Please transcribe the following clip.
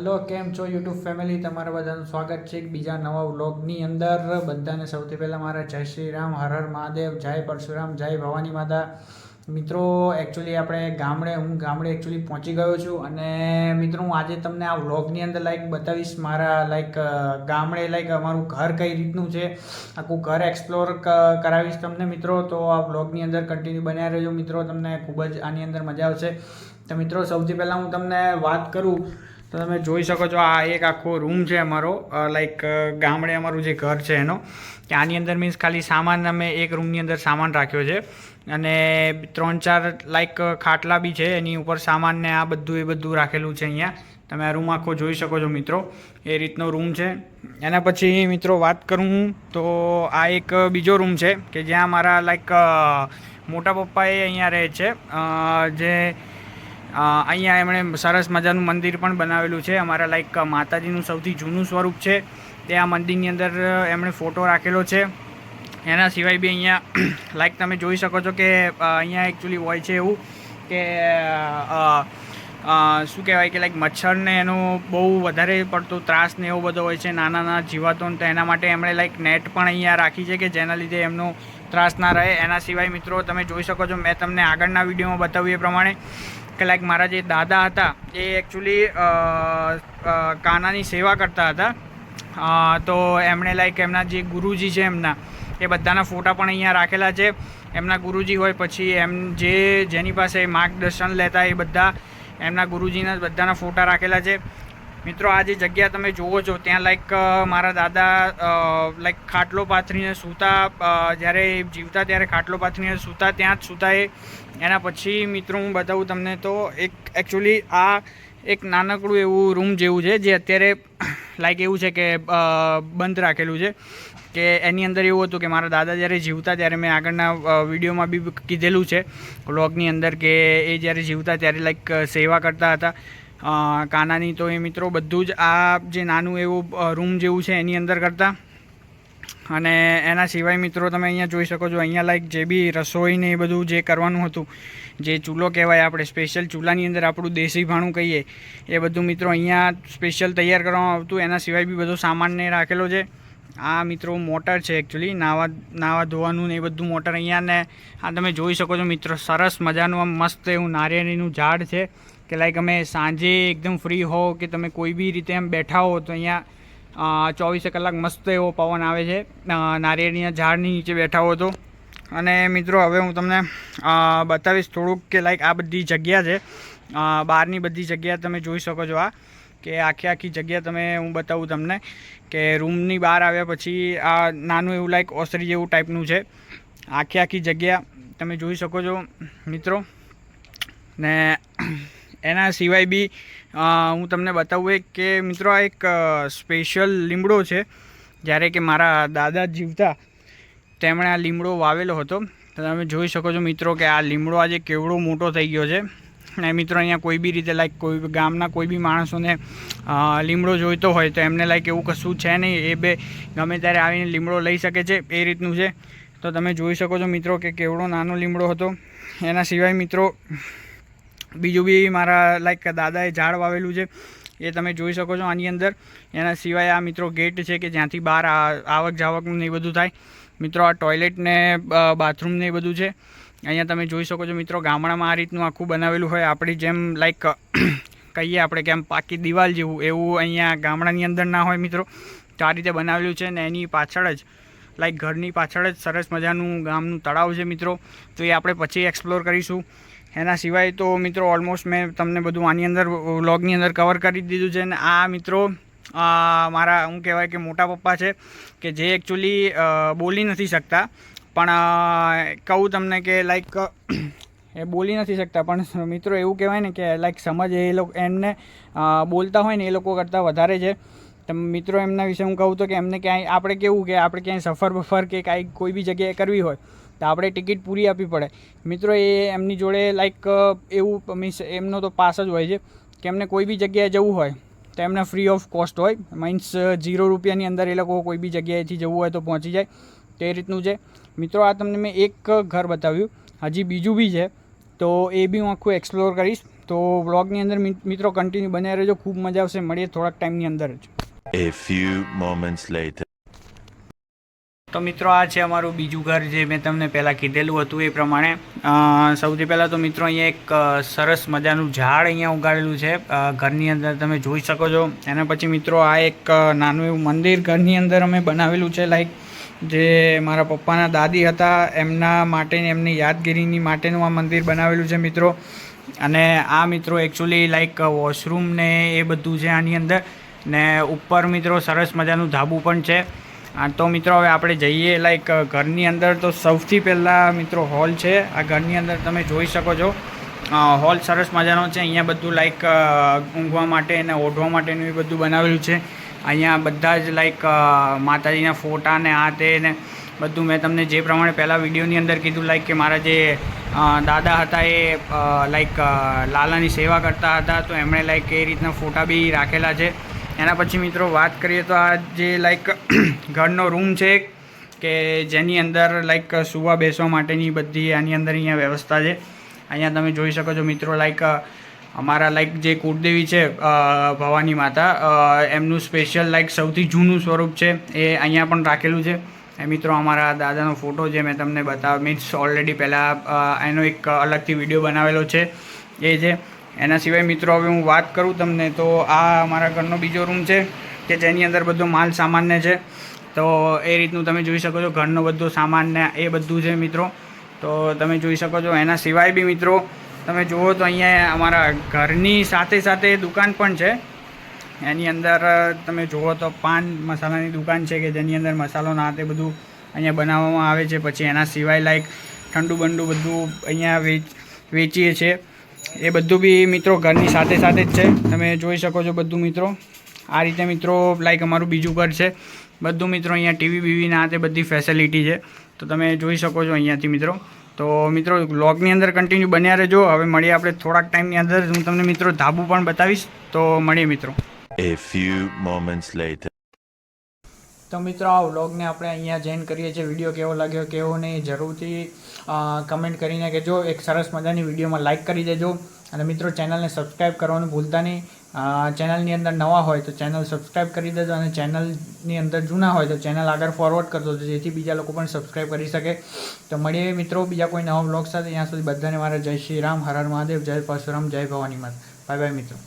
Hello, કેમ છો YouTube family? તમારા બધાનું સ્વાગત છે એક બીજા નવા વ્લોગની અંદર. બધાને સૌથી પહેલાં મારા જય શ્રી રામ, હર હર મહાદેવ, જય પરશુરામ, જય ભવાની માતા. મિત્રો, એકચ્યુઅલી હું ગામડે એકચ્યુઅલી પહોંચી ગયો છું. અને મિત્રો, હું આજે તમને આ વ્લોગની અંદર બતાવીશ મારા ગામડે અમારું ઘર કઈ રીતનું છે, આખું ઘર એક્સપ્લોર કરાવીશ તમને મિત્રો. તો આ વ્લોગની અંદર કન્ટિન્યુ બન્યા રહેજો મિત્રો, તમને ખૂબ જ આની અંદર મજા આવશે. તો મિત્રો, સૌથી પહેલાં હું તમને વાત કરું તો તમે જોઈ શકો છો, આ એક આખો રૂમ છે અમારો, ગામડે અમારું જે ઘર છે એનો. કે આની અંદર મીન્સ ખાલી સામાન અમે એક રૂમની અંદર સામાન રાખ્યો છે, અને 3-4 ખાટલા બી છે, એની ઉપર સામાન ને આ બધું રાખેલું છે. અહીંયા તમે આ રૂમ આખો જોઈ શકો છો મિત્રો, એ રીતનો રૂમ છે. એના પછી મિત્રો વાત કરું તો આ એક બીજો રૂમ છે કે જ્યાં મારા મોટા પપ્પાએ અહીંયા રહે છે. જે અહીંયા એમણે સરસ મજાનું મંદિર પણ બનાવેલું છે. અમારા માતાજીનું સૌથી જૂનું સ્વરૂપ છે તે આ મંદિરની અંદર એમણે ફોટો રાખેલો છે. એના સિવાય બી અહીંયા તમે જોઈ શકો છો કે અહીંયા એકચ્યુઅલી હોય છે એવું કે શું કહેવાય કે મચ્છરને એનો બહુ વધારે પડતો ત્રાસ ને એવો બધો હોય છે, નાના જીવાતો. તો એના માટે એમણે નેટ પણ અહીંયા રાખી છે કે જેના લીધે એમનો ત્રાસ ના રહે. એના સિવાય મિત્રો તમે જોઈ શકો છો, મેં તમને આગળના વિડીયોમાં બતાવ્યું એ પ્રમાણે કે મારા જે દાદા હતા એ એકચ્યુઅલી કાનાની સેવા કરતા હતા. તો એમણે એમના જે ગુરુજી છે એ બધાના ફોટા પણ અહીંયા રાખેલા છે. એમના ગુરુજી હોય, પછી જેની પાસે માર્ગદર્શન લેતા એ બધા એમના ગુરુજીના બધાના ફોટા રાખેલા છે. મિત્રો, આ જે જગ્યા તમે જુઓ છો ત્યાં મારા દાદા ખાટલો પાથરીને સૂતા, જ્યારે જીવતા ત્યારે ખાટલો પાથરીને સૂતા, ત્યાં જ સૂતા એ. એના પછી મિત્રો હું બતાવું તમને તો એકચ્યુઅલી આ એક નાનકડું એવું રૂમ જેવું છે જે અત્યારે એવું છે કે બંધ રાખેલું છે. કે એની અંદર એવું હતું કે મારા દાદા જ્યારે જીવતા ત્યારે મેં આગળના વિડીયોમાં બી કીધેલું છે વ્લોગની અંદર કે એ જ્યારે જીવતા ત્યારે સેવા કરતા હતા કાનાની. તો એ મિત્રો બધું જ આ જે નાનું એવું રૂમ જેવું છે એની અંદર કરતા. અને એના સિવાય મિત્રો તમે અહીંયા જોઈ શકો છો, અહીંયા જે બી રસોઈ ને એ બધું જે કરવાનું હતું, જે ચૂલો કહેવાય આપણે સ્પેશિયલ ચૂલાની અંદર આપણું દેશી ભાણું કહીએ, એ બધું મિત્રો અહીંયા સ્પેશિયલ તૈયાર કરવામાં આવતું. એના સિવાય બી બધો સામાનને રાખેલો છે. આ મિત્રો મોટર છે એકચ્યુઅલી નાવા ધોવાનું ને એ બધું મોટર અહીંયા. ને આ તમે જોઈ શકો છો મિત્રો, સરસ મજાનું આમ મસ્ત એવું નારિયેળીનું ઝાડ છે કે અમે સાંજે એકદમ ફ્રી હો કે તમે કોઈ બી રીતે એમ બેઠા હો તો અહીંયા 24 કલાક મસ્ત એવો પવન આવે છે નારિયેળીના ઝાડની નીચે બેઠા હો તો. અને મિત્રો હવે હું તમને બતાવીશ થોડુંક કે આ બધી જગ્યા છે, બહારની બધી જગ્યા તમે જોઈ શકો છો. આ કે આખી જગ્યા હું બતાવું તમને કે રૂમની બહાર આવ્યા પછી આ નાનું એવું ઓસરી જેવું ટાઈપનું છે. આખી જગ્યા તમે જોઈ શકો છો મિત્રો. ને એના સિવાય બી હું તમને બતાવું કે મિત્રો આ એક સ્પેશિયલ લીમડો છે. જ્યારે કે મારા દાદા જીવતા તેમણે આ લીમડો વાવેલો હતો. તો તમે જોઈ શકો છો મિત્રો કે આ લીમડો આજે કેવડો મોટો થઈ ગયો છે. અને મિત્રો અહીંયા કોઈ બી રીતે કોઈ ગામના કોઈ બી માણસોને લીમડો જોઈતો હોય તો એમને એવું કશું છે નહીં, એ બે ગમે ત્યારે આવીને લીમડો લઈ શકે છે, એ રીતનું છે. તો તમે જોઈ શકો છો મિત્રો કે કેવડો નાનો લીમડો હતો. એના સિવાય મિત્રો બીજું બી મારા દાદાએ ઝાડ વાવેલું છે, એ તમે જોઈ શકો છો આની અંદર. એના સિવાય આ મિત્રો ગેટ છે કે જ્યાંથી બહાર આવક જાવકનું ને એ બધું થાય. મિત્રો આ ટોયલેટ ને બાથરૂમ ને એ બધું છે. અહીંયા તમે જોઈ શકો છો મિત્રો, ગામડામાં આ રીતનું આખું બનાવેલું હોય. આપણી જેમ કહીએ આપણે કે આમ પાકી દિવાલ જેવું, એવું અહીંયા ગામડાની અંદર ના હોય મિત્રો. તો આ રીતે બનાવેલું છે. ને એની પાછળ જ ઘરની પાછળ જ સરસ મજાનું ગામનું તળાવ છે મિત્રો. તો એ આપણે પછી એક્સપ્લોર કરીશું. એના સિવાય તો મિત્રો ઓલમોસ્ટ મેં તમને બધું આની અંદર વ્લોગની અંદર કવર કરી દીધું છે. અને આ મિત્રો મારા કહેવાય કે મોટા પપ્પા છે કે જે એકચ્યુઅલી બોલી નથી શકતા. પણ કહું તમને કે એ બોલી નથી શકતા, પણ મિત્રો એવું કહેવાય ને કે સમજ એ લોકો એમને બોલતા હોય ને એ લોકો કરતાં વધારે છે. તો મિત્રો એમના વિશે હું કહું તો કે એમને ક્યાંય આપણે કેવું કે આપણે ક્યાંય સફર કે કાંઈ કોઈ બી જગ્યાએ કરવી હોય તો આપણે ટિકિટ પૂરી આપવી પડે. મિત્રો એ એમની જોડે એવું મીન્સ એમનો તો પાસ જ હોય છે કે એમને કોઈ બી જગ્યાએ જવું હોય તો એમને ફ્રી ઓફ કોસ્ટ હોય, મીન્સ 0 રૂપિયાની અંદર એ લોકો કોઈ બી જગ્યાએથી જવું હોય તો પહોંચી જાય. તે રીતનું છે મિત્રો. આ તમને મેં એક ઘર બતાવ્યું, હજી બીજું બી છે તો એ બી હું આખું એક્સપ્લોર કરીશ. તો વ્લોગની અંદર મિત્રો કન્ટિન્યુ બન્યા રહેજો, ખૂબ મજા આવશે. મળીએ થોડાક ટાઈમની અંદર જ. A few moments later. તો મિત્રો આ છે અમારું બીજું ઘર, જે મેં તમને પહેલાં કીધેલું હતું એ પ્રમાણે. સૌથી પહેલાં તો મિત્રો અહીંયા એક સરસ મજાનું ઝાડ અહીંયા ઉગાડેલું છે ઘરની અંદર, તમે જોઈ શકો છો. એના પછી મિત્રો આ એક નાનું એવું મંદિર ઘરની અંદર અમે બનાવેલું છે, લાઈક જે મારા પપ્પાના દાદી હતા એમના માટે, એમની યાદગીરીની માટેનું આ મંદિર બનાવેલું છે મિત્રો. અને આ મિત્રો એકચ્યુઅલી લાઈક વોશરૂમ ને એ બધું છે આની અંદર, ને ઉપર મિત્રો સરસ મજાનું ધાબુ પણ છે. તો મિત્રો હવે આપણે જઈએ લાઈક ઘરની અંદર. તો સૌથી પહેલાં મિત્રો હોલ છે આ ઘરની અંદર, તમે જોઈ શકો છો. હોલ સરસ મજાનો છે. અહીંયા બધું લાઈક ઊંઘવા માટે અને ઓઢવા માટેનું એ બધું બનાવેલું છે. અહીંયા બધા જ લાઈક માતાજીના ફોટા ને આ તે ને બધું મેં તમને જે પ્રમાણે પહેલાં વિડીયોની અંદર કીધું, લાઈક કે મારા જે દાદા હતા એ લાઈક લાલાની સેવા કરતા હતા, તો એમણે લાઈક એ રીતના ફોટા બી રાખેલા છે. એના પછી મિત્રો વાત કરીએ તો આ જે લાઈક ઘરનો રૂમ છે કે જેની અંદર લાઈક સૂવા બેસવા માટેની બધી આની અંદર અહીંયા વ્યવસ્થા છે. અહીંયા તમે જોઈ શકો છો મિત્રો, લાઈક અમારા લાઈક જે કુળદેવી છે ભવાની માતા, એમનું સ્પેશિયલ લાઈક સૌથી જૂનું સ્વરૂપ છે એ અહીંયા પણ રાખેલું છે. એ મિત્રો અમારા દાદાનો ફોટો જે મેં તમને મીન્સ ઓલરેડી પહેલાં એનો એક અલગથી વિડીયો બનાવેલો છે એ છે. એના સિવાય મિત્રો હવે હું વાત કરું તમને, તો આ અમારા ઘરનો બીજો રૂમ છે કે જેની અંદર બધો માલ સામાનને છે. તો એ રીતનું તમે જોઈ શકો છો, ઘરનો બધો સામાનને એ બધું છે મિત્રો. તો તમે જોઈ શકો છો. એના સિવાય બી મિત્રો તમે જુઓ તો અહીંયા અમારા ઘરની સાથે સાથે દુકાન પણ છે. એની અંદર તમે જુઓ તો પાન મસાલાની દુકાન છે કે જેની અંદર મસાલો ના તે બધું અહીંયા બનાવવામાં આવે છે. પછી એના સિવાય લાઈક ઠંડુ બંડુ બધું અહીંયા વેચીએ છીએ. એ બધું બી મિત્રો ઘરની સાથે સાથે જ છે, તમે જોઈ શકો છો બધું મિત્રો. આ રીતે મિત્રો લાઈક અમારું બીજું ઘર છે બધું મિત્રો. અહીંયા ટીવી બીવી ના તે બધી ફેસિલિટી છે, તો તમે જોઈ શકો છો અહીંયાથી મિત્રો. તો મિત્રો વ્લોગની અંદર કન્ટિન્યુ બન્યા રહેજો. હવે મળીએ આપણે થોડાક ટાઈમની અંદર. હું તમને મિત્રો ધાબુ પણ બતાવીશ, તો મળીએ મિત્રો. A few moments later. તો મિત્રો આ વ્લોગને આપણે અહીંયા જોઈન કરીએ છીએ. વિડીયો કેવો લાગ્યો કેવો નહીં જરૂરથી કમેન્ટ કરીને કહેજો. એક સરસ મજાની વિડીયોમાં લાઇક કરી દેજો. અને મિત્રો ચેનલને સબસ્ક્રાઈબ કરવાનું ભૂલતા નહીં. ચેનલની અંદર નવા હોય તો ચેનલ સબસ્ક્રાઈબ કરી દેજો, અને ચેનલની અંદર જૂના હોય તો ચેનલ આગળ ફોરવર્ડ કરજો, જેથી બીજા લોકો પણ સબસ્ક્રાઈબ કરી શકે. તો મળીએ મિત્રો બીજા કોઈ નવા વ્લોગ સાથે. ત્યાં સુધી બધાને મારા જય શ્રી રામ, હર હર મહાદેવ, જય પરશુરામ, જય ભવાની માતા. બાય બાય મિત્રો.